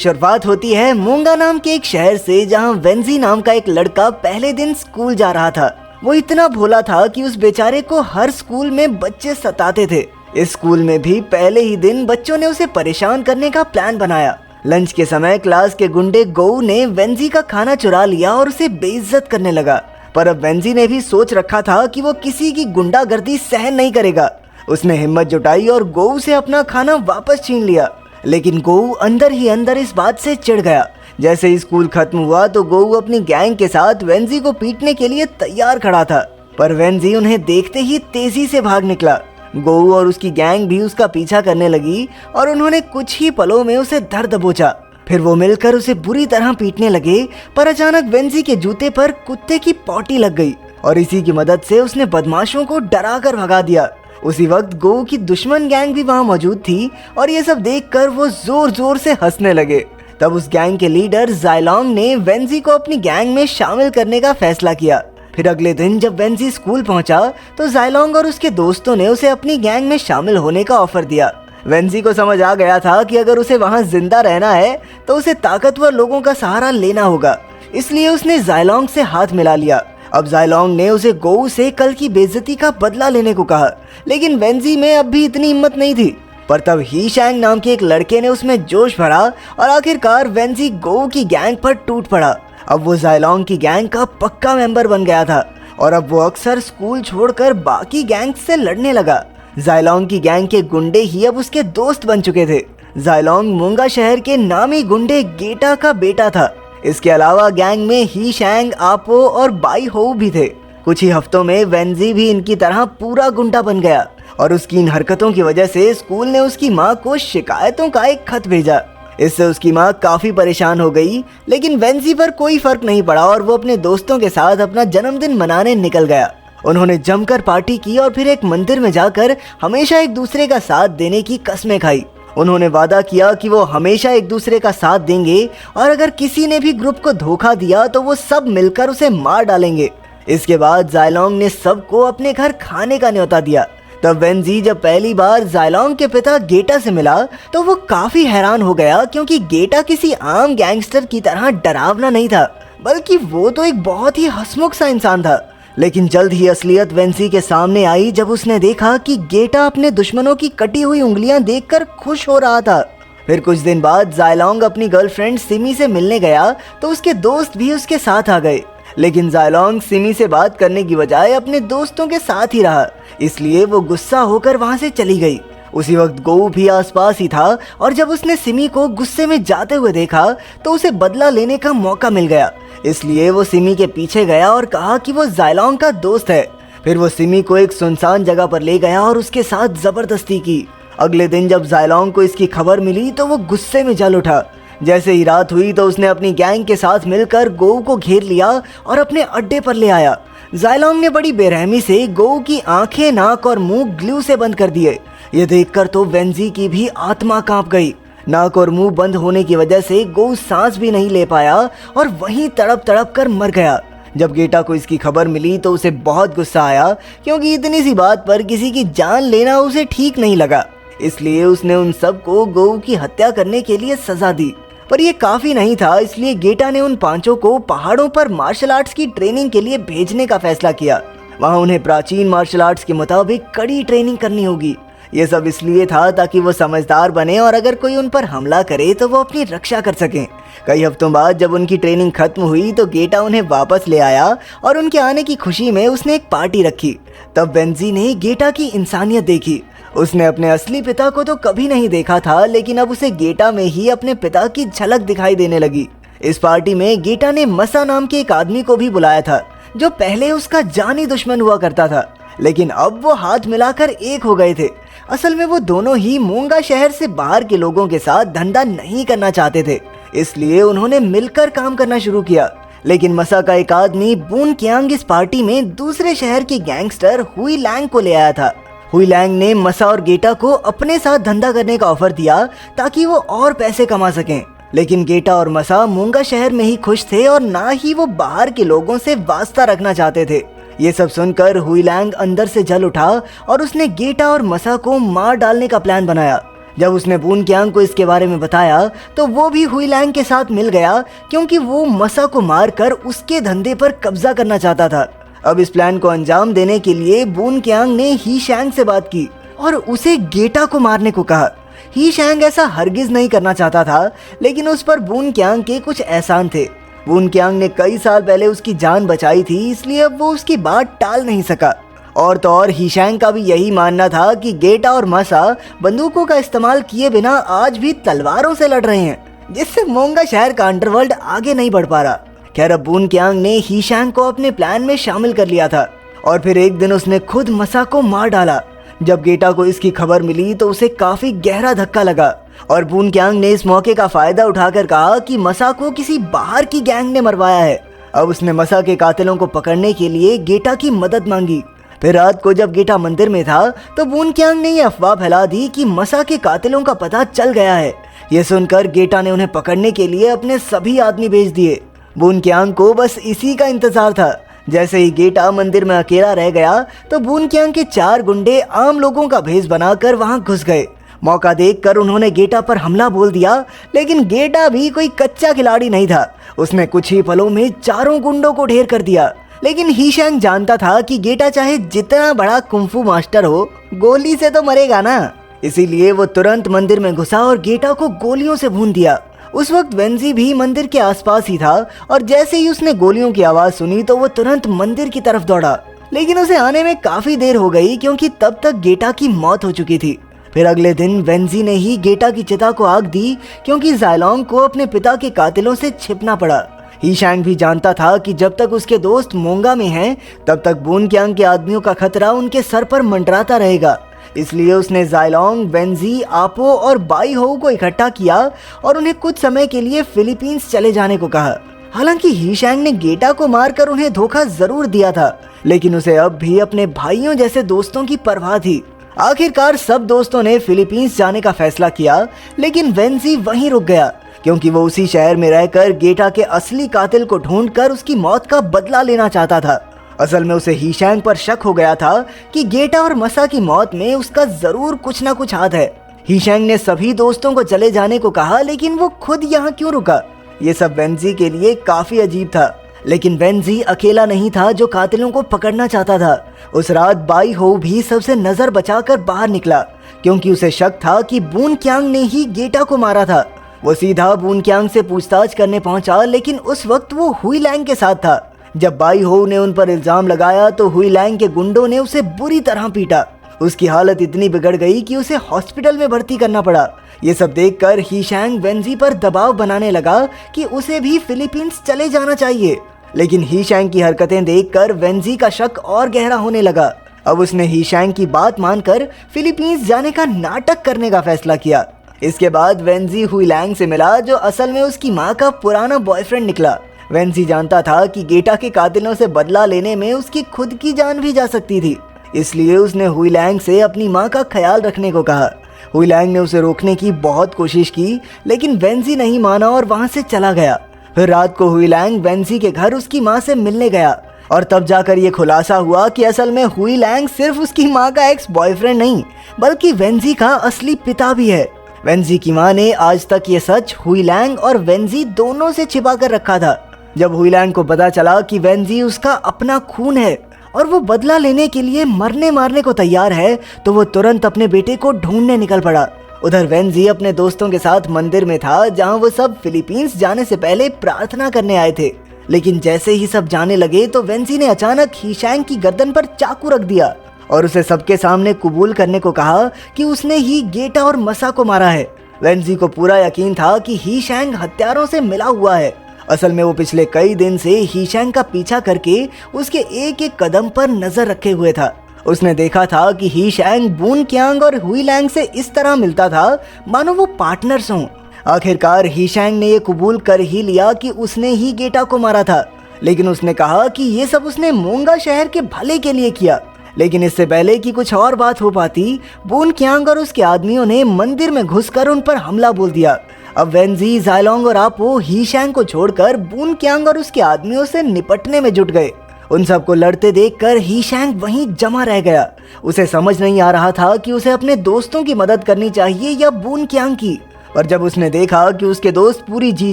शुरुआत होती है मूंगा नाम के एक शहर से, जहां वेंजी नाम का एक लड़का पहले दिन स्कूल जा रहा था। वो इतना भोला था कि उस बेचारे को हर स्कूल में बच्चे सताते थे। इस स्कूल में भी पहले ही दिन बच्चों ने उसे परेशान करने का प्लान बनाया। लंच के समय क्लास के गुंडे गोऊ ने वेंजी का खाना चुरा लिया और उसे बेइज्जत करने लगा। पर अब वेंजी ने भी सोच रखा था कि वो किसी की गुंडागर्दी सहन नहीं करेगा। उसने हिम्मत जुटाई और गोऊ से अपना खाना वापस छीन लिया। लेकिन गोऊ अंदर ही अंदर इस बात से चिढ़ गया। जैसे ही स्कूल खत्म हुआ तो गोऊ अपनी गैंग के साथ वेंजी को पीटने के लिए तैयार खड़ा था, पर वेंजी उन्हें देखते ही तेजी से भाग निकला। गोऊ और उसकी गैंग भी उसका पीछा करने लगी और उन्होंने कुछ ही पलों में उसे धर दबोचा। फिर वो मिलकर उसे बुरी तरह पीटने लगे, पर अचानक वेंजी के जूते पर कुत्ते की पॉटी लग गई और इसी की मदद से उसने बदमाशों को डरा कर भगा दिया। उसी वक्त गोऊ की दुश्मन गैंग भी वहां मौजूद थी और ये सब देखकर वो जोर जोर से हंसने लगे। तब उस गैंग के लीडर जायलोंग ने वेंजी को अपनी गैंग में शामिल करने का फैसला किया। फिर अगले दिन जब वेंजी स्कूल पहुंचा तो जायलोंग और उसके दोस्तों ने उसे अपनी गैंग में शामिल होने का ऑफर दिया। वेंजी को समझ आ गया था कि अगर उसे वहां जिंदा रहना है तो उसे ताकतवर लोगों का सहारा लेना होगा, इसलिए उसने जायलोंग से हाथ मिला लिया। अब जायलोंग ने उसे गोऊ से कल की बेइज्जती का बदला लेने को कहा, लेकिन वेंजी में अब भी इतनी हिम्मत नहीं थी। पर तब ही शैंग नाम के एक लड़के ने उसमें जोश भरा और आखिरकार वेंजी गोऊ की गैंग पर टूट पड़ा। अब वो जायलोंग की गैंग का पक्का मेंबर बन गया था और अब वो अक्सर स्कूल छोड़कर बाकी गैंग से लड़ने लगा। जायलोंग की गैंग के गुंडे ही अब उसके दोस्त बन चुके थे। जायलोंग मूंगा शहर के नामी गुंडे गेटा का बेटा था। इसके अलावा गैंग में ही शैंग, आपो और बाई हो भी थे। कुछ ही हफ्तों में वेंजी भी इनकी तरह पूरा गुंडा बन गया और उसकी इन हरकतों की वजह से स्कूल ने उसकी माँ को शिकायतों का एक खत भेजा। इससे उसकी माँ काफी परेशान हो गई, लेकिन वेंजी पर कोई फर्क नहीं पड़ा और वो अपने दोस्तों के साथ अपना जन्मदिन मनाने निकल गया। उन्होंने जमकर पार्टी की और फिर एक मंदिर में जाकर हमेशा एक दूसरे का साथ देने की कसमें खाई। उन्होंने वादा किया कि वो हमेशा एक दूसरे का साथ देंगे और अगर किसी ने भी ग्रुप को धोखा दिया तो वो सब मिलकर उसे मार डालेंगे। इसके बाद जायलोंग ने सबको अपने घर खाने का न्योता दिया। तब वेंजी जब पहली बार जायलोंग के पिता गेटा से मिला तो वो काफी हैरान हो गया, क्योंकि गेटा किसी आम गैंगस्टर की तरह डरावना नहीं था, बल्कि वो तो एक बहुत ही हंसमुख सा इंसान था। लेकिन जल्द ही असलियत वेंजी के सामने आई जब उसने देखा कि गेटा अपने दुश्मनों की कटी हुई उंगलियां देखकर खुश हो रहा था। फिर कुछ दिन बाद जायलोंग अपनी गर्लफ्रेंड सिमी से मिलने गया तो उसके दोस्त भी उसके साथ आ गए, लेकिन जायलोंग सिमी से बात करने की बजाय अपने दोस्तों के साथ ही रहा, इसलिए वो गुस्सा होकर वहां से चली गई। उसी वक्त गोऊ भी आसपास ही था और जब उसने सिमी को गुस्से में जाते हुए देखा तो उसे बदला लेने का मौका मिल गया, इसलिए वो सिमी के पीछे गया और कहा कि वो जायलोंग का दोस्त है। फिर वो सिमी को एक सुनसान जगह पर ले गया और उसके साथ जबरदस्ती की। अगले दिन जब जायलोंग को इसकी खबर मिली तो वो गुस्से में जल उठा। जैसे ही रात हुई तो उसने अपनी गैंग के साथ मिलकर गोऊ को घेर लिया और अपने अड्डे पर ले आया। जायलोंग ने बड़ी बेरहमी से गोऊ की आंखें, नाक और मुंह ग्लू से बंद कर दिए। ये देखकर तो वेंजी की भी आत्मा कांप गई। नाक और मुंह बंद होने की वजह से गोऊ सांस भी नहीं ले पाया और वहीं तड़प तड़प कर मर गया। जब गेटा को इसकी खबर मिली तो उसे बहुत गुस्सा आया, क्योंकि इतनी सी बात पर किसी की जान लेना उसे ठीक नहीं लगा। इसलिए उसने उन सबको गोऊ की हत्या करने के लिए सजा दी। पर यह काफी नहीं था, इसलिए गेटा ने उन पांचों को पहाड़ों पर मार्शल आर्ट्स की ट्रेनिंग के लिए भेजने का फैसला किया। वहां उन्हें प्राचीन मार्शल आर्ट्स के मुताबिक कड़ी ट्रेनिंग करनी होगी। ये सब इसलिए था ताकि वो समझदार बने और अगर कोई उन पर हमला करे तो वो अपनी रक्षा कर सकें। कई हफ्तों बाद जब उनकी ट्रेनिंग खत्म हुई तो गेटा उन्हें वापस ले आया और उनके आने की खुशी में उसने एक पार्टी रखी। तब वेंजी ने गेटा की इंसानियत देखी। उसने अपने असली पिता को तो कभी नहीं देखा था, लेकिन अब उसे गेटा में ही अपने पिता की झलक दिखाई देने लगी। इस पार्टी में गेटा ने मसा नाम के एक आदमी को भी बुलाया था, जो पहले उसका जानी दुश्मन हुआ करता था, लेकिन अब वो हाथ मिलाकर एक हो गए थे। असल में वो दोनों ही मूंगा शहर से बाहर के लोगों के साथ धंधा नहीं करना चाहते थे, इसलिए उन्होंने मिलकर काम करना शुरू किया। लेकिन मसा का एक आदमी बून कियांग इस पार्टी में दूसरे शहर के गैंगस्टर हुई लैंग को ले आया था। हुई लैंग ने मसा और गेटा को अपने साथ धंधा करने का ऑफर दिया ताकि वो और पैसे कमा सकें, लेकिन गेटा और मसा मूंगा शहर में ही खुश थे और ना ही वो बाहर के लोगों से वास्ता रखना चाहते थे। ये सब सुनकर हुई लैंग अंदर से जल उठा और उसने गेटा और मसा को मार डालने का प्लान बनाया। जब उसने बून क्यांग को इसके बारे में बताया तो वो भी हुई लैंग के साथ मिल गया, क्योंकि वो मसा को मारकर उसके धंधे पर कब्जा करना चाहता था। अब इस प्लान को अंजाम देने के लिए बून क्यांग ने ही शैंग से बात की और उसे गेटा को मारने को कहा। ही शैंग ऐसा हरगिज नहीं करना चाहता था, लेकिन उस पर बून क्यांग के कुछ एहसान थे। बून क्यांग ने कई साल पहले उसकी जान बचाई थी, इसलिए अब वो उसकी बात टाल नहीं सका। और तो और ही शैंग का भी यही मानना था कि गेटा और मसा बंदूकों का इस्तेमाल किए बिना आज भी तलवारों से लड़ रहे हैं, जिससे मोंगा शहर का अंडरवर्ल्ड आगे नहीं बढ़ पा रहा। खैर, अब बून क्यांग ने ही शैंग को अपने प्लान में शामिल कर लिया था और फिर एक दिन उसने खुद मसा को मार डाला। जब गेटा को इसकी खबर मिली तो उसे काफी गहरा धक्का लगा और बून क्यांग ने इस मौके का फायदा उठाकर कहा कि मसा को किसी बाहर की गैंग ने मरवाया है। अब उसने मसा के कातिलों को पकड़ने के लिए गेटा की मदद मांगी। फिर रात को जब गेटा मंदिर में था तो बून क्यांग ने यह अफवाह फैला दी कि मसा के कातिलों का पता चल गया है। ये सुनकर गेटा ने उन्हें पकड़ने के लिए अपने सभी आदमी भेज दिए। बून क्यांग को बस इसी का इंतजार था। जैसे ही गेटा मंदिर में अकेला रह गया तो बून क्यांग के 4 गुंडे आम लोगों का भेष बनाकर वहां घुस गए। मौका देखकर उन्होंने गेटा पर हमला बोल दिया, लेकिन गेटा भी कोई कच्चा खिलाड़ी नहीं था। उसने कुछ ही पलों में 4 गुंडों को ढेर कर दिया। लेकिन ही शैंग जानता था कि गेटा चाहे जितना बड़ा कुंफू मास्टर हो, गोली से तो मरेगा ना। इसीलिए वो तुरंत मंदिर में घुसा और गेटा को गोलियों से भून दिया। उस वक्त वेंजी भी मंदिर के आसपास ही था और जैसे ही उसने गोलियों की आवाज सुनी तो वो तुरंत मंदिर की तरफ दौड़ा। लेकिन उसे आने में काफी देर हो गई, क्योंकि तब तक गेटा की मौत हो चुकी थी। फिर अगले दिन वेंजी ने ही गेटा की चिता को आग दी, क्योंकि जायलोंग को अपने पिता के कातिलों से छिपना पड़ा। ही शैंग भी जानता था कि जब तक उसके दोस्त मोंगा में हैं, तब तक बून क्यांग के आदमियों का खतरा उनके सर पर मंडराता रहेगा। इसलिए उसने जायलोंग, वेंजी, आपो और बाई हो को इकट्ठा किया और उन्हें कुछ समय के लिए फिलीपींस चले जाने को कहा। हालांकि ही शैंग ने गेटा को मारकर उन्हें धोखा जरूर दिया था, लेकिन उसे अब भी अपने भाइयों जैसे दोस्तों की परवाह थी। आखिरकार सब दोस्तों ने फिलीपींस जाने का फैसला किया, लेकिन वेंजी वहीं रुक गया, क्योंकि वो उसी शहर में रहकर गेटा के असली कातिल को ढूंढकर उसकी मौत का बदला लेना चाहता था। असल में उसे ही शैंग पर शक हो गया था कि गेटा और मसा की मौत में उसका जरूर कुछ ना कुछ हाथ है। ही शैंग ने सभी दोस्तों को चले जाने को कहा, लेकिन वो खुद यहाँ क्यों रुका? ये सब वेंजी के लिए काफी अजीब था। लेकिन वेंजी अकेला नहीं था जो कातिलों को पकड़ना चाहता था। उस रात बाई हो भी सबसे नजर बचाकर बाहर निकला, क्योंकि उसे शक था कि बून क्यांग ने ही गेटा को मारा था। वो सीधा बून क्यांग से पूछताछ करने पहुंचा, लेकिन उस वक्त वो हुई लैंग के साथ था। जब बाई हो ने उन पर इल्जाम लगाया तो हुई लैंग के गुंडों ने उसे बुरी तरह पीटा। उसकी हालत इतनी बिगड़ गई कि उसे हॉस्पिटल में भर्ती करना पड़ा। ये सब देखकर ही शैंग वेंजी पर दबाव बनाने लगा कि उसे भी फिलीपींस चले जाना चाहिए। लेकिन ही शैंग की हरकतें देखकर वेंजी का शक और गहरा होने लगा। अब उसने ही शैंग की बात मानकर फिलीपींस जाने का नाटक करने का फैसला किया। इसके बाद वेंजी हुई लैंग से मिला, जो असल में उसकी माँ का पुराना बॉयफ्रेंड निकला। वेंजी जानता था कि गेटा के कातिलों से बदला लेने में उसकी खुद की जान भी जा सकती थी, इसलिए उसने हुई लैंग से अपनी माँ का ख्याल रखने को कहा। हुई लैंग ने उसे रोकने की बहुत कोशिश की, लेकिन वेंजी नहीं माना और वहाँ से चला गया। फिर रात को हुई लैंग वेंजी के घर उसकी माँ से मिलने गया और तब जाकर ये खुलासा हुआ कि असल में हुई लैंग सिर्फ उसकी माँ का एक्स बॉयफ्रेंड नहीं, बल्कि वेंजी का असली पिता भी है। वेंजी की माँ ने आज तक ये सच हुई लैंग और वेंजी दोनों से छिपा कर रखा था। जब हुई लैंग को पता चला कि वेंजी उसका अपना खून है और वो बदला लेने के लिए मरने मारने को तैयार है, तो वो तुरंत अपने बेटे को ढूंढने निकल पड़ा। उधर वेंजी अपने दोस्तों के साथ मंदिर में था, जहां वो सब फिलीपींस जाने से पहले प्रार्थना करने आए थे। लेकिन जैसे ही सब जाने लगे तो वेंजी ने अचानक ही शैंग की गर्दन पर चाकू रख दिया और उसे सबके सामने कबूल करने को कहा कि उसने ही गेटा और मसा को मारा है। वेंजी को पूरा यकीन था कि ही शैंग हत्यारों से मिला हुआ है। असल में वो पिछले कई दिन से ही शैंग का पीछा करके उसके एक एक कदम पर नजर रखे हुए था। उसने देखा था कि ही शैंग बून क्यांग और हुई लैंग से इस तरह मिलता था मानो वो पार्टनर्स हों। आखिरकार ही शैंग ने ये कबूल कर ही लिया कि उसने ही गेटा को मारा था, लेकिन उसने कहा कि ये सब उसने मोंगा शहर के भले के लिए किया। लेकिन इससे पहले कि कुछ और बात हो पाती, बून क्यांग और उसके आदमियों ने मंदिर में घुसकर उन पर हमला बोल दिया। अब वेंजी, जायलोंग और आपो ही शैंग को छोड़कर बून क्यांग और उसके आदमियों से निपटने में जुट गए। उन सबको लड़ते देखकर हीशैंग वहीं जमा रह गया। उसे समझ नहीं आ रहा था कि उसे अपने दोस्तों की मदद करनी चाहिए या बून क्यांग की। पर जब उसने देखा कि उसके दोस्त पूरी जी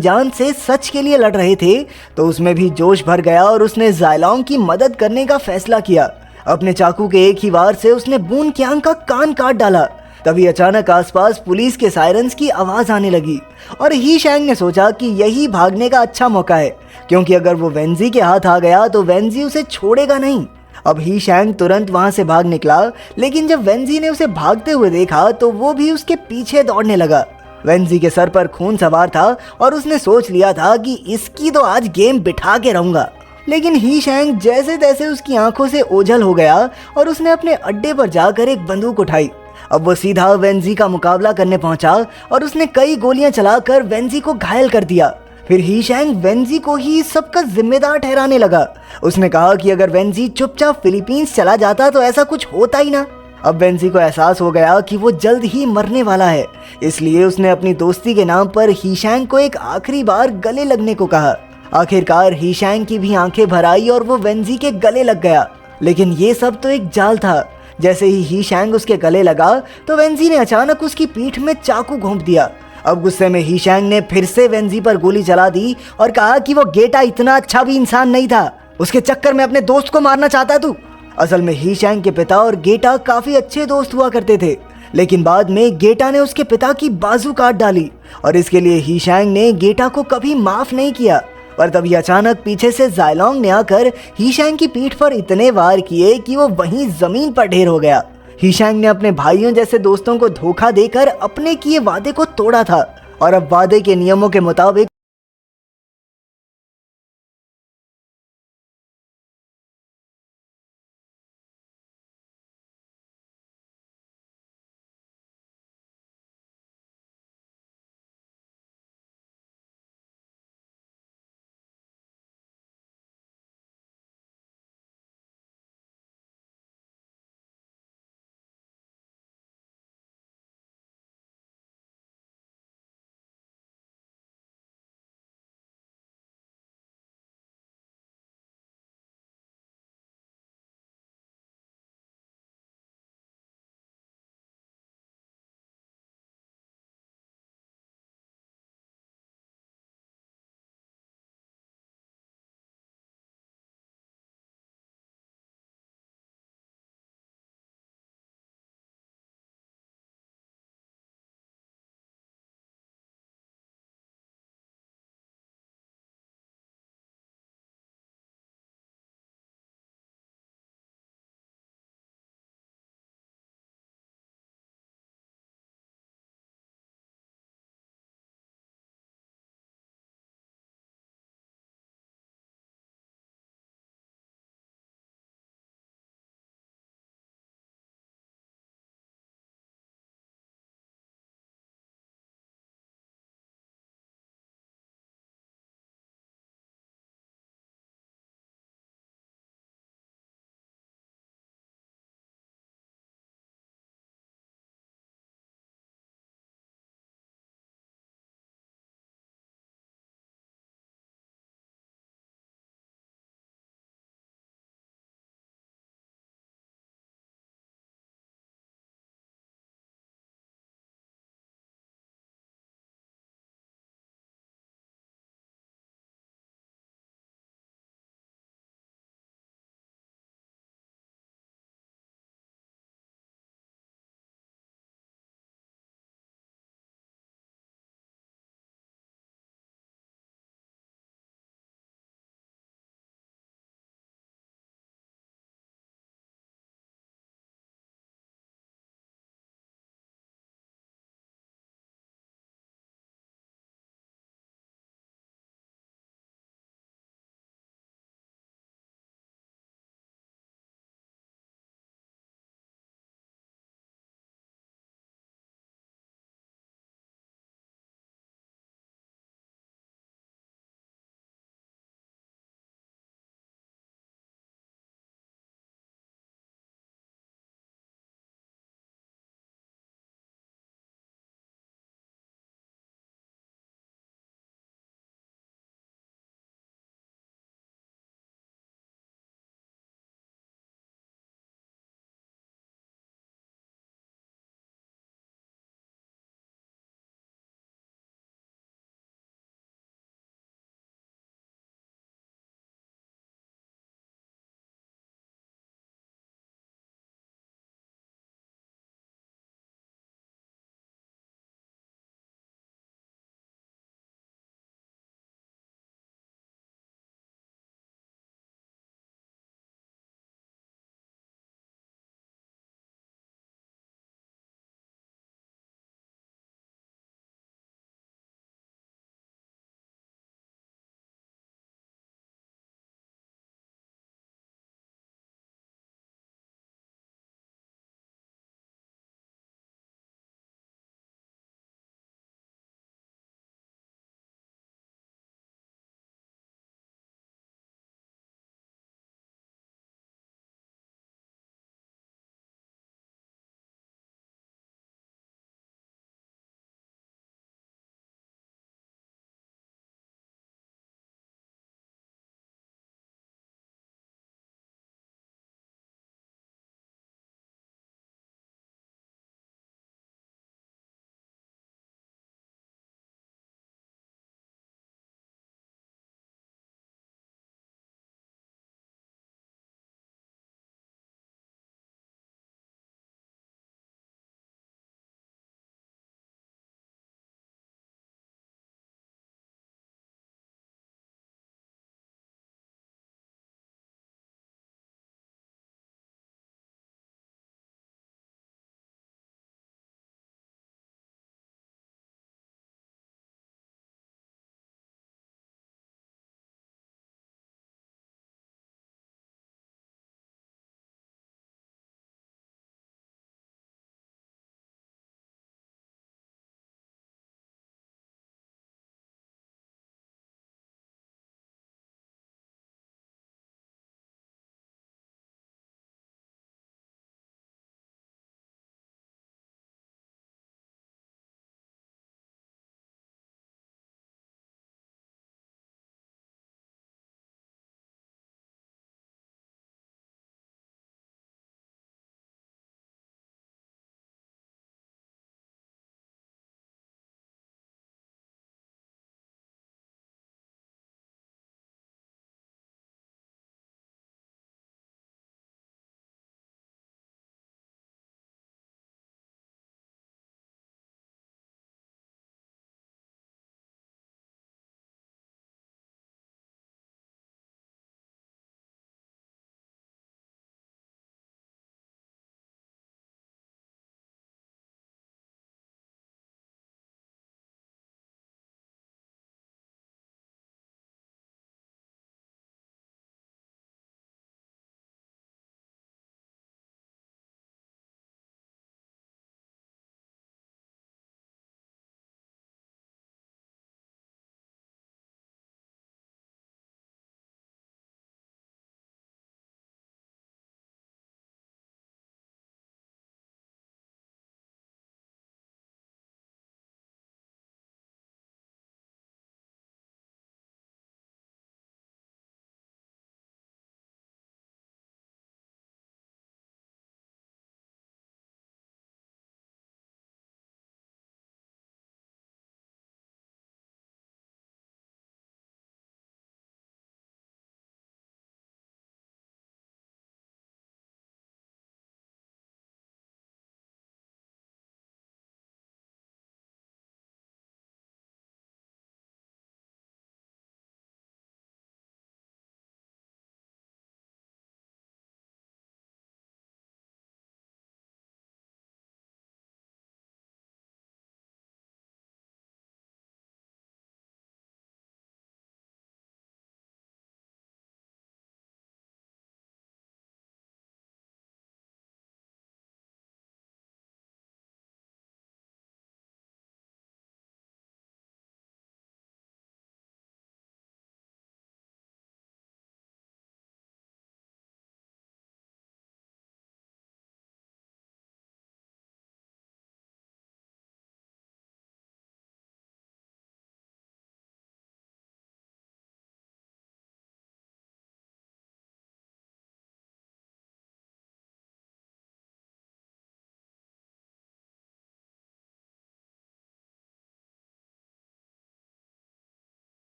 जान से सच के लिए लड़ रहे थे तो उसमें भी जोश भर गया और उसने ज़ायलोंग की मदद करने का फैसला किया। अपने चाकू के एक ही वार से उसने बून क्यांग का कान काट डाला। तभी अचानक आसपास पुलिस के सायरन्स की आवाज आने लगी और हीशैंग ने सोचा कि यही भागने का अच्छा मौका है, क्योंकि अगर वो वेंजी के हाथ आ गया तो वेंजी उसे छोड़ेगा नहीं। अब हीशैंग तुरंत वहां से भाग निकला, लेकिन जब वेंजी ने उसे भागते हुए देखा तो वो भी उसके पीछे दौड़ने लगा। वेंजी के सर पर खून सवार था और उसने सोच लिया था कि इसकी तो आज गेम बिठा के रहूंगा। लेकिन हीशैंग जैसे तैसे उसकी आंखों से ओझल हो गया और उसने अपने अड्डे पर जाकर एक बंदूक उठाई। अब वो सीधा वेंजी का मुकाबला करने पहुंचा और उसने कई गोलियां चलाकर वेंजी को घायल कर दिया। फिर हीशैंग वेंजी को ही सबका जिम्मेदार ठहराने लगा। उसने कहा कि अगर वेंजी चुपचाप फिलीपींस चला जाता तो ऐसा कुछ होता ही ना। अब वेंजी को एहसास हो गया कि वो जल्द ही मरने वाला है, इसलिए उसने अपनी दोस्ती के नाम पर हीशैंग को एक आखिरी बार गले लगने को कहा। आखिरकार हीशैंग की भी आंखें भर आई और वो वेंजी के गले लग गया। लेकिन ये सब तो एक जाल था। जैसे ही हीशैंग उसके गले लगा तो वेंजी ने अचानक उसकी पीठ में चाकू घोंप दिया। अब गुस्से में हीशैंग ने फिर से वेंजी पर गोली चला दी और कहा कि वो गेटा इतना अच्छा भी इंसान नहीं था, उसके चक्कर में अपने दोस्त को मारना चाहता तू। असल में हीशैंग के पिता और गेटा काफी अच्छे दोस्त हुआ करते थे, लेकिन बाद में गेटा ने उसके पिता की बाजू काट डाली और इसके लिए हीशैंग ने गेटा को कभी माफ नहीं किया। पर तभी अचानक पीछे से ज़ायलोंग ने आकर हीशैंग की पीठ पर इतने वार किए कि वो वहीं जमीन पर ढेर हो गया। हीशैंग ने अपने भाइयों जैसे दोस्तों को धोखा देकर अपने किए वादे को तोड़ा था और अब वादे के नियमों के मुताबिक